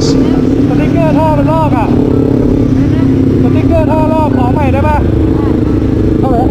สติ๊กเกอร์ท่อมันลอกอ่ะสติ๊กเกอร์ท่อลอกขอใหม่ได้ปะเอาเลย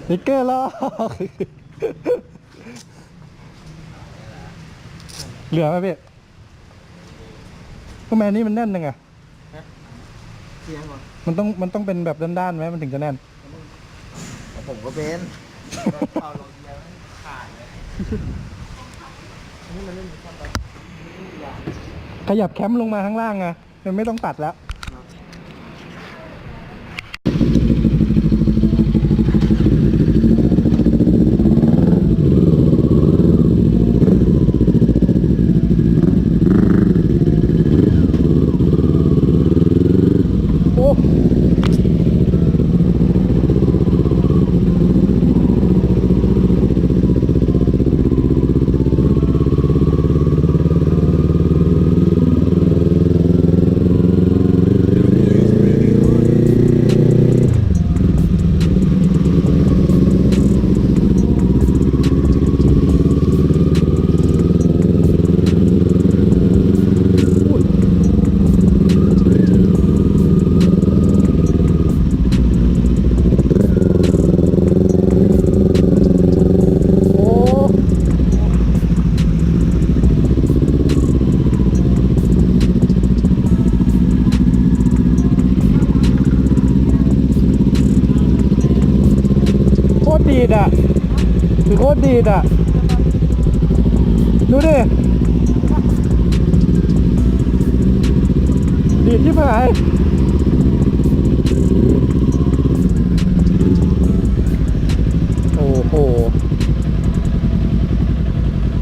สติ๊กเกอร์ลอกเหลือไหมพี่ก็แมนนี่มันแน่นยังไงมันต้องเป็นแบบด้านๆไหมมันถึงจะแน่นผมก็เป็นเอาลงเยอะขาดเลยนี่มันไม่มีความแบบขยับแคมลงมาข้างล่างไงมันไม่ต้องตัดแล้ว ตรดีดอ่ะดูดิดีดที่หายโอ้โห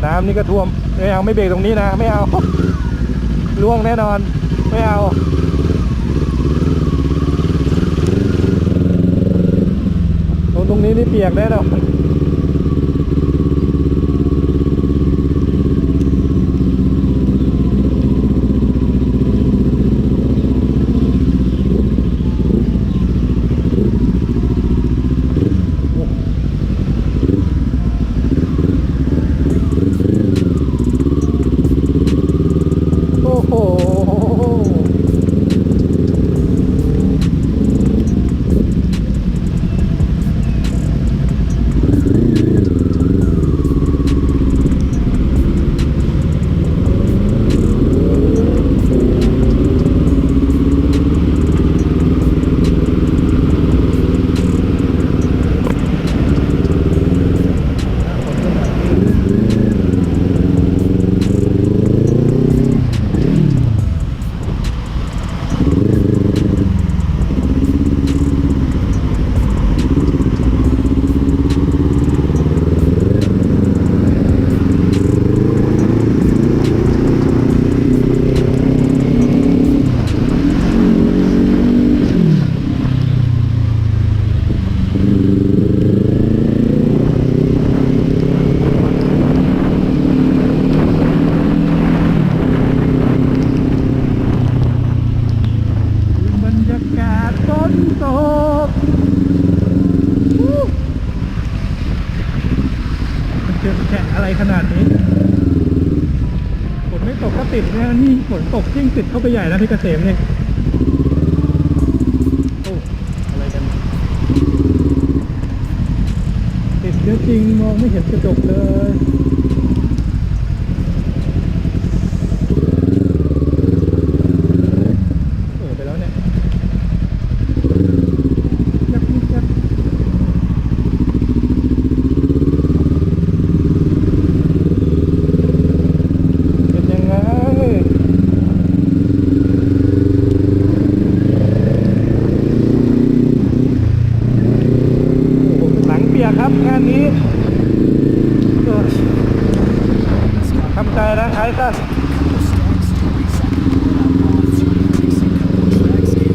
น้ำนี่ก็ท่วมไม่เอาไม่เบรกตรงนี้นะไม่เอาล่วงแน่นอนไม่เอาตรงนี้นี่เปียกแน่นอนอะไรขนาดนี้ฝนไม่ตกก็ติดเนี่ยนี่ฝนตกยิ่งติดเข้าไปใหญ่นะพี่เกษมเนี่ยโอ้อะไรกันติดเยอะจริงมองไม่เห็นกระจกเลยโอ้ไปแล้วเนี่ยยับยับครับงานนี้ทำใจนะท้ายสั้น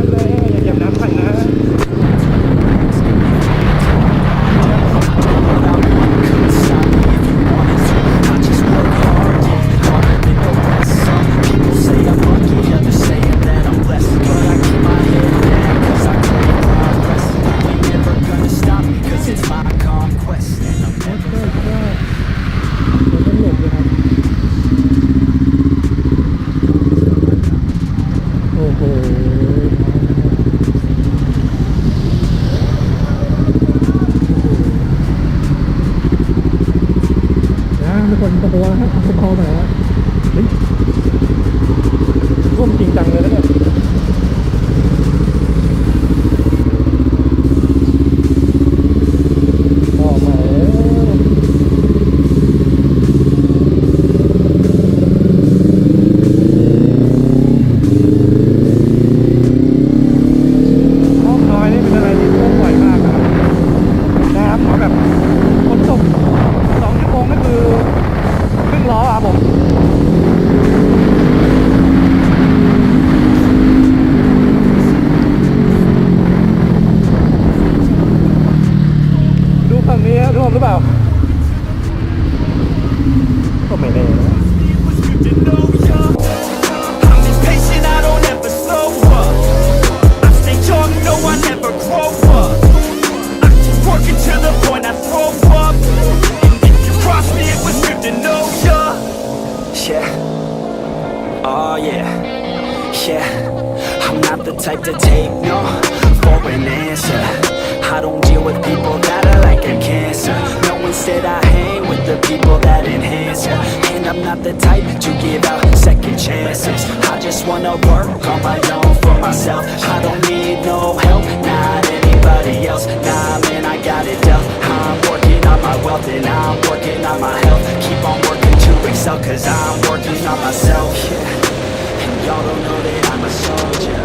เลยอย่าเหยียบน้ำพังนะคนตะโกนนะครับตะโกนมาแล้วเฮ้ยร่วมจริงจังเลยนะเนี่ยออกมาห้องน้อยนี่เป็นอะไรที่ท่วมบ่อยมากครับน้ำเขาแบบฝนตก2 ชั่วโมงก็คือครึ่งล้อครับผมดูฝั่งนี้ท่วมหรือเปล่าก็ไม่แน่นะI'm not the type to take no for an answer. I don't deal with people that are like a cancer. No, instead I hang with the people that enhance ya. And I'm not the type to give out second chances. I just wanna work on my own for myself. I don't need no help, not anybody else. Nah, man, I got it dealt. I'm working on my wealth and I'm myself cause I'm working on myself, yeah. And y'all don't know that I'm a soldier.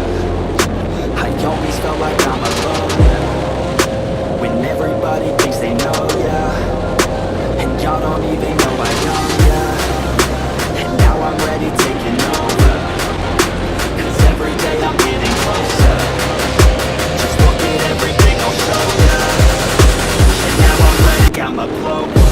I always felt like I'm alone, yeah. When everybody thinks they know, yeah. And y'all don't even know I know, yeah. And now I'm ready taking over, cause every day I'm getting closer. Just look at everything I'll show ya. And now I'm ready, I'ma blow up.